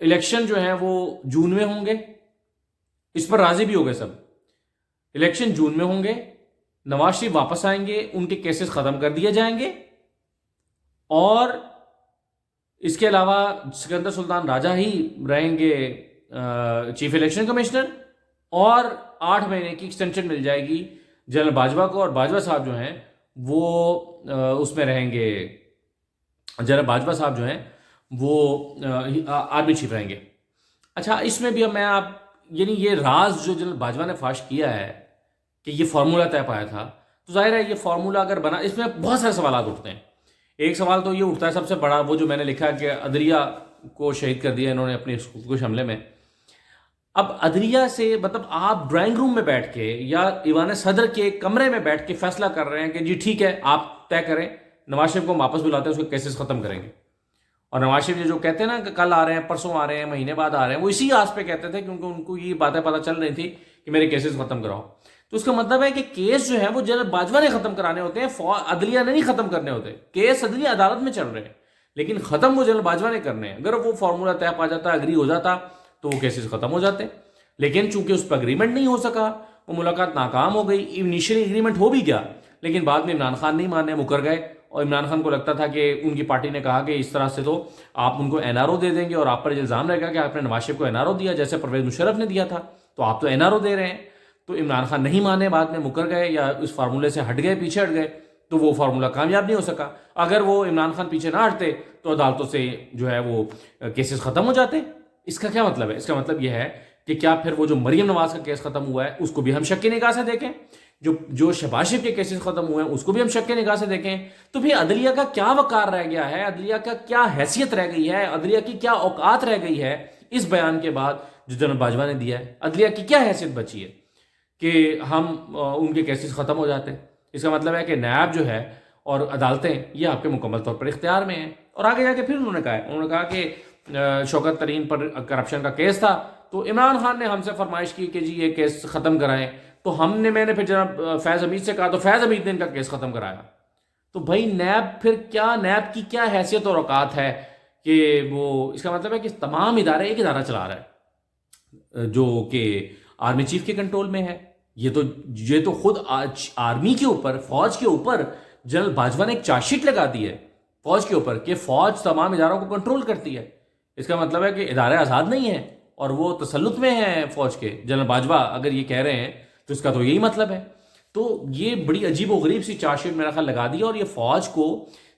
Election جو ہیں وہ جون میں ہوں گے، اس پر راضی بھی ہو گئے سب، الیکشن جون میں ہوں گے، نواز شریف واپس آئیں گے، ان کے کیسز ختم کر دیے جائیں گے، اور اس کے علاوہ سکندر سلطان راجہ ہی رہیں گے چیف الیکشن کمشنر، اور 8 مہینے کی ایکسٹینشن مل جائے گی جنرل باجوہ کو، اور باجوہ صاحب جو ہیں وہ اس میں رہیں گے، جنرل باجوہ صاحب جو ہیں وہ آرمی چیف رہیں گے۔ اچھا، اس میں بھی اب میں یعنی یہ راز جو جنرل باجوہ نے فاش کیا ہے کہ یہ فارمولہ طے پایا تھا، تو ظاہر ہے یہ فارمولہ اگر بنا، اس میں بہت سارے سوالات اٹھتے ہیں۔ ایک سوال تو یہ اٹھتا ہے سب سے بڑا، وہ جو میں نے لکھا کہ عدلیہ کو شہید کر دیا انہوں نے اپنے خودکش حملے میں۔ اب عدلیہ سے مطلب آپ ڈرائنگ روم میں بیٹھ کے یا ایوان صدر کے کمرے میں بیٹھ کے فیصلہ کر رہے ہیں کہ جی ٹھیک ہے آپ طے کریں، نواز شریف کو واپس بلاتے ہیں، اس کے کیسز ختم کریں گے۔ اور نواز شریف جو کہتے ہیں نا کہ کل آ رہے ہیں، پرسوں آ رہے ہیں، مہینے بعد آ رہے ہیں، وہ اسی آس پہ کہتے تھے کیونکہ ان کو یہ باتیں پتہ چل رہی تھی کہ میرے کیسز ختم کراؤ۔ تو اس کا مطلب ہے کہ کیس جو ہے وہ جنرل باجوہ نے ختم کرانے ہوتے ہیں، عدلیہ نے نہیں ختم کرنے ہوتے۔ کیس عدلیہ عدالت میں چل رہے ہیں لیکن ختم وہ جنرل باجوہ نے کرنے ہیں۔ اگر وہ فارمولہ طے پا جاتا، اگری ہو جاتا، تو وہ کیسز ختم ہو جاتے، لیکن چونکہ اس پر اگریمنٹ نہیں ہو سکا، وہ ملاقات ناکام ہو گئی۔ انیشلی اگریمنٹ ہو بھی گیا لیکن بعد میں عمران خان نہیں مانے، مکر گئے، اور عمران خان کو لگتا تھا کہ ان کی پارٹی نے کہا کہ اس طرح سے تو آپ ان کو این آر او دے دیں گے اور آپ پر الزام رہے گا کہ آپ نے نواز شریف کو این آر او دیا جیسے پرویز مشرف نے دیا تھا، تو آپ تو این آر او دے رہے ہیں۔ تو عمران خان نہیں مانے، بعد میں مکر گئے یا اس فارمولے سے ہٹ گئے، پیچھے ہٹ گئے، تو وہ فارمولہ کامیاب نہیں ہو سکا۔ اگر وہ عمران خان پیچھے نہ ہٹتے تو عدالتوں سے جو ہے وہ کیسز ختم ہو جاتے۔ اس کا کیا مطلب ہے؟ اس کا مطلب یہ ہے کہ کیا پھر وہ جو مریم نواز کا کیس ختم ہوا ہے اس کو بھی ہم شک کی نگاہ سے دیکھیں، جو شہباز شریف کے کیسز ختم ہوئے ہیں اس کو بھی ہم شک کی نگاہ سے دیکھیں؟ تو پھر عدلیہ کا کیا وقار رہ گیا ہے، عدلیہ کا کیا حیثیت رہ گئی ہے، عدلیہ کی کیا اوقات رہ گئی ہے اس بیان کے بعد جو جنرل باجوہ نے دیا ہے؟ عدلیہ کی کیا حیثیت بچی ہے کہ ہم ان کے کیسز ختم ہو جاتے ہیں؟ اس کا مطلب ہے کہ نیب جو ہے اور عدالتیں یہ آپ کے مکمل طور پر اختیار میں ہیں۔ اور آگے جا کے پھر انہوں نے کہا کہ شوکت ترین پر کرپشن کا کیس تھا تو عمران خان نے ہم سے فرمائش کی کہ جی یہ کیس ختم کرائیں، تو میں نے پھر جناب فیض حمید سے کہا تو فیض حمید نے ان کا کیس ختم کرایا۔ تو بھائی نیب نیب کی کیا حیثیت اور اوقات ہے کہ وہ، اس کا مطلب ہے کہ تمام ادارے ایک ادارہ چلا رہا ہے جو کہ آرمی چیف کے کنٹرول میں ہے۔ یہ تو خود آرمی کے اوپر، فوج کے اوپر جنرل باجوہ نے ایک چارج شیٹ لگا دی ہے فوج کے اوپر کہ فوج تمام اداروں کو کنٹرول کرتی ہے۔ اس کا مطلب ہے کہ ادارے آزاد نہیں ہیں اور وہ تسلط میں ہیں فوج کے۔ جنرل باجوہ اگر یہ کہہ رہے ہیں تو اس کا تو یہی مطلب ہے۔ تو یہ بڑی عجیب و غریب سی چارج شیٹ میرا خیال لگا دی، اور یہ فوج کو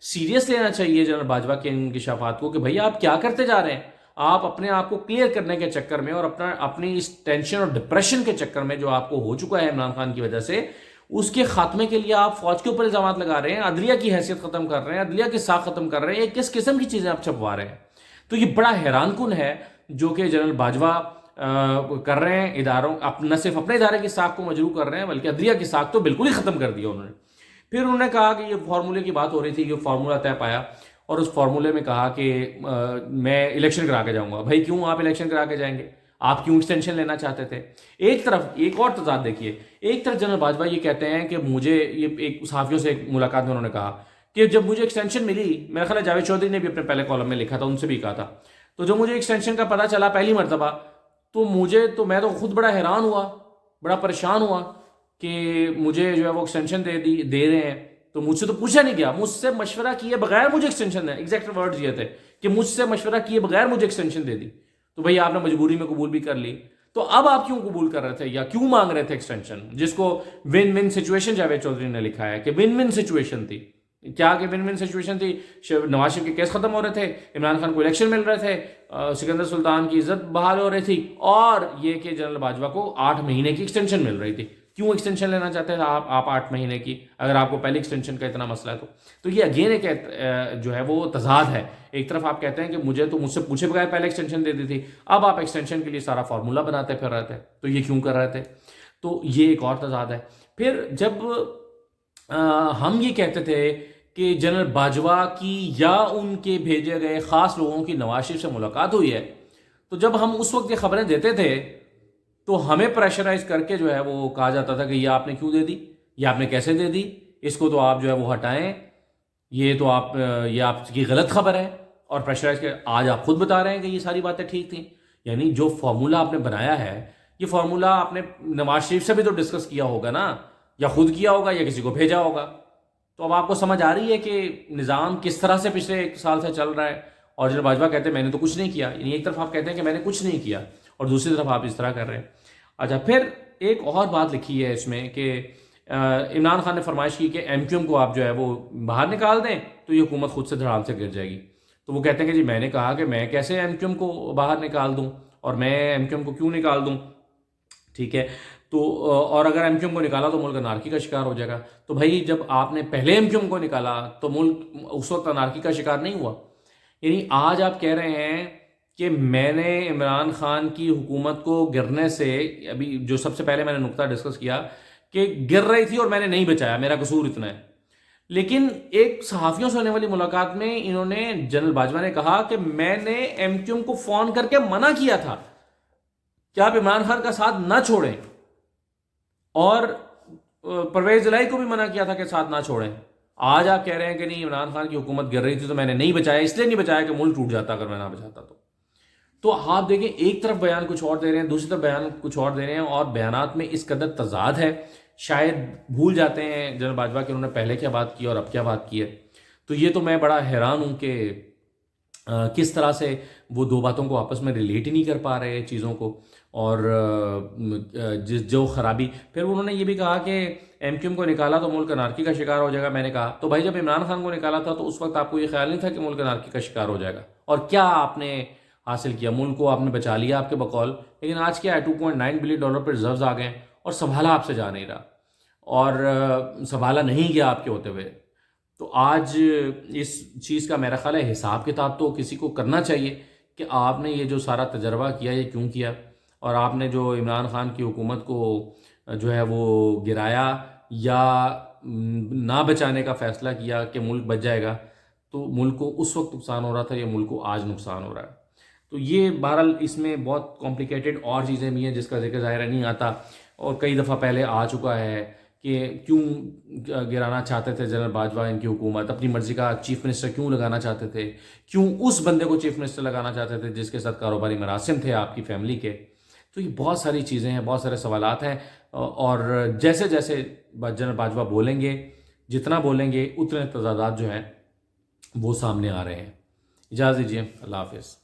سیریس لینا چاہیے جنرل باجوہ کے انکشافات کو کہ بھئی آپ کیا کرتے جا رہے ہیں۔ آپ اپنے آپ کو کلیئر کرنے کے چکر میں اور اپنی اس ٹینشن اور ڈپریشن کے چکر میں جو آپ کو ہو چکا ہے عمران خان کی وجہ سے، اس کے خاتمے کے لیے آپ فوج کے اوپر الزامات لگا رہے ہیں، عدلیہ کی حیثیت ختم کر رہے ہیں، عدلیہ کی ساکھ ختم کر رہے ہیں۔ یہ کس قسم کی چیزیں آپ چھپوا رہے ہیں؟ تو یہ بڑا حیران کن ہے جو کہ جنرل باجوہ کر رہے ہیں اداروں، نہ صرف اپنے ادارے کی ساکھ کو مجروح کر رہے ہیں بلکہ عدلیہ کی ساکھ تو بالکل ہی ختم کر دیا انہوں نے۔ پھر انہوں نے کہا کہ یہ فارمولے کی بات ہو رہی تھی، یہ فارمولہ طے پایا اور اس فارمولے میں کہا کہ میں الیکشن کرا کے جاؤں گا۔ بھائی کیوں آپ الیکشن کرا کے جائیں گے؟ آپ کیوں ایکسٹینشن لینا چاہتے تھے؟ ایک طرف ایک اور تضاد دیکھیے، ایک طرف جنرل باجوہ یہ کہتے ہیں کہ مجھے، یہ ایک صحافیوں سے ایک ملاقات میں انہوں نے کہا کہ جب مجھے ایکسٹینشن ملی، میرا خیال ہے جاوید چودھری نے بھی اپنے پہلے کالم میں لکھا تھا، ان سے بھی کہا تھا، تو جب مجھے ایکسٹینشن کا پتہ چلا پہلی مرتبہ تو میں تو خود بڑا حیران ہوا، بڑا پریشان ہوا کہ مجھے جو ہے وہ ایکسٹینشن دے رہے ہیں، تو مجھ سے تو پوچھا نہیں گیا، مجھ سے مشورہ کیے بغیر مجھے ایکسٹینشن ہے، ایگزیکٹ ورڈز یہ تھے کہ مجھ سے مشورہ کیے بغیر مجھے ایکسٹینشن دے دی۔ تو بھئی آپ نے مجبوری میں قبول بھی کر لی، تو اب آپ کیوں قبول کر رہے تھے یا کیوں مانگ رہے تھے ایکسٹینشن، جس کو one one situation Javed Chaudhry نے لکھا ہے کہ ون ون سچویشن تھی۔ کیا کہ ون ون سچویشن تھی؟ نواز شریف کے کیس ختم ہو رہے تھے، عمران خان کو الیکشن مل رہے تھے، سکندر سلطان کی عزت بحال ہو رہی تھی، اور یہ کہ جنرل باجوہ کو 8 مہینے کی ایکسٹینشن مل رہی تھی۔ کیوں ایکسٹینشن لینا چاہتے ہیں آپ 8 مہینے کی، اگر آپ کو پہلے ایکسٹینشن کا اتنا مسئلہ ہے تو یہ اگین ایک جو ہے وہ تضاد ہے۔ ایک طرف آپ کہتے ہیں کہ مجھ سے پوچھے بغیر پہلے ایکسٹینشن دے دی تھی، اب آپ ایکسٹینشن کے لیے سارا فارمولہ بناتے پھر رہے تھے، تو یہ کیوں کر رہے تھے؟ تو یہ ایک اور تضاد ہے۔ پھر جب ہم یہ کہتے تھے کہ جنرل باجوہ کی یا ان کے بھیجے گئے خاص لوگوں کی نواز شریف سے ملاقات ہوئی ہے، تو جب ہم اس وقت یہ خبریں دیتے تھے تو ہمیں پریشرائز کر کے جو ہے وہ کہا جاتا تھا کہ یہ آپ نے کیوں دے دی، یہ آپ نے کیسے دے دی، اس کو تو آپ جو ہے وہ ہٹائیں، یہ آپ کی غلط خبر ہے۔ اور پریشرائز کیا. آج آپ خود بتا رہے ہیں کہ یہ ساری باتیں ٹھیک تھیں. یعنی جو فارمولہ آپ نے بنایا ہے یہ فارمولہ آپ نے نواز شریف سے بھی تو ڈسکس کیا ہوگا نا, یا خود کیا ہوگا یا کسی کو بھیجا ہوگا. تو اب آپ کو سمجھ آ رہی ہے کہ نظام کس طرح سے پچھلے 1 سال سے چل رہا ہے. اور جناب باجوہ کہتے ہیں میں نے تو کچھ نہیں کیا. یعنی ایک طرف آپ کہتے ہیں کہ میں نے کچھ نہیں کیا اور دوسری طرف آپ اس طرح کر رہے ہیں. اچھا, پھر ایک اور بات لکھی ہے اس میں کہ عمران خان نے فرمائش کی کہ ایم کیو ایم کو آپ جو ہے وہ باہر نکال دیں تو یہ حکومت خود سے دھڑام سے گر جائے گی. تو وہ کہتے ہیں کہ جی میں نے کہا کہ میں کیسے ایم کیو ایم کو باہر نکال دوں, اور میں ایم کیو ایم کو کیوں نکال دوں. ٹھیک ہے, تو اور اگر ایم کیو ایم کو نکالا تو ملک انارکی کا شکار ہو جائے گا. تو بھائی جب آپ نے پہلے ایم کیو ایم کو نکالا تو ملک اس وقت انارکی کا شکار نہیں ہوا. یعنی آج آپ کہہ رہے ہیں کہ میں نے عمران خان کی حکومت کو گرنے سے, ابھی جو سب سے پہلے میں نے نقطہ ڈسکس کیا کہ گر رہی تھی اور میں نے نہیں بچایا, میرا قصور اتنا ہے. لیکن ایک صحافیوں سے ہونے والی ملاقات میں انہوں نے, جنرل باجوہ نے کہا کہ میں نے ایم کیو ایم کو فون کر کے منع کیا تھا کہ آپ عمران خان کا ساتھ نہ چھوڑیں, اور پرویز الہی کو بھی منع کیا تھا کہ ساتھ نہ چھوڑیں. آج آپ کہہ رہے ہیں کہ نہیں عمران خان کی حکومت گر رہی تھی تو میں نے نہیں بچایا, اس لیے نہیں بچایا کہ ملک ٹوٹ جاتا اگر میں نہ بچاتا تو آپ دیکھیں ایک طرف بیان کچھ اور دے رہے ہیں, دوسری طرف بیان کچھ اور دے رہے ہیں, اور بیانات میں اس قدر تضاد ہے شاید بھول جاتے ہیں جنرل باجوہ کہ انہوں نے پہلے کیا بات کی اور اب کیا بات کی ہے. تو یہ تو میں بڑا حیران ہوں کہ کس طرح سے وہ دو باتوں کو آپس میں ریلیٹ ہی نہیں کر پا رہے چیزوں کو. اور جو خرابی, پھر انہوں نے یہ بھی کہا کہ ایم کیو ایم کو نکالا تو ملک انارکی کا شکار ہو جائے گا. میں نے کہا تو بھائی جب عمران خان کو نکالا تھا تو اس وقت آپ کو یہ خیال نہیں تھا کہ ملک انارکی کا شکار ہو جائے گا, اور کیا آپ نے حاصل کیا؟ ملک کو آپ نے بچا لیا آپ کے بقول, لیکن آج کیا ہے $2.9 بلین پہ ریزروز آ گئے ہیں اور سنبھالا آپ سے جا نہیں رہا, اور سنبھالا نہیں گیا آپ کے ہوتے ہوئے. تو آج اس چیز کا میرا خیال ہے حساب کتاب تو کسی کو کرنا چاہیے کہ آپ نے یہ جو سارا تجربہ کیا یہ کیوں کیا, اور آپ نے جو عمران خان کی حکومت کو جو ہے وہ گرایا یا نہ بچانے کا فیصلہ کیا کہ ملک بچ جائے گا, تو ملک کو اس وقت نقصان ہو رہا تھا یا ملک کو آج نقصان ہو رہا ہے. تو یہ بہرحال اس میں بہت کمپلیکیٹڈ اور چیزیں بھی ہیں جس کا ذکر ظاہر نہیں آتا, اور کئی دفعہ پہلے آ چکا ہے کہ کیوں گرانا چاہتے تھے جنرل باجوہ ان کی حکومت, اپنی مرضی کا چیف منسٹر کیوں لگانا چاہتے تھے, کیوں اس بندے کو چیف منسٹر لگانا چاہتے تھے جس کے ساتھ کاروباری مراسم تھے آپ کی فیملی کے. تو یہ بہت ساری چیزیں ہیں, بہت سارے سوالات ہیں, اور جیسے جیسے جنرل باجوہ بولیں گے, جتنا بولیں گے اتنے تضادات جو ہیں وہ سامنے آ رہے ہیں. اجازت دیجیے, اللہ حافظ.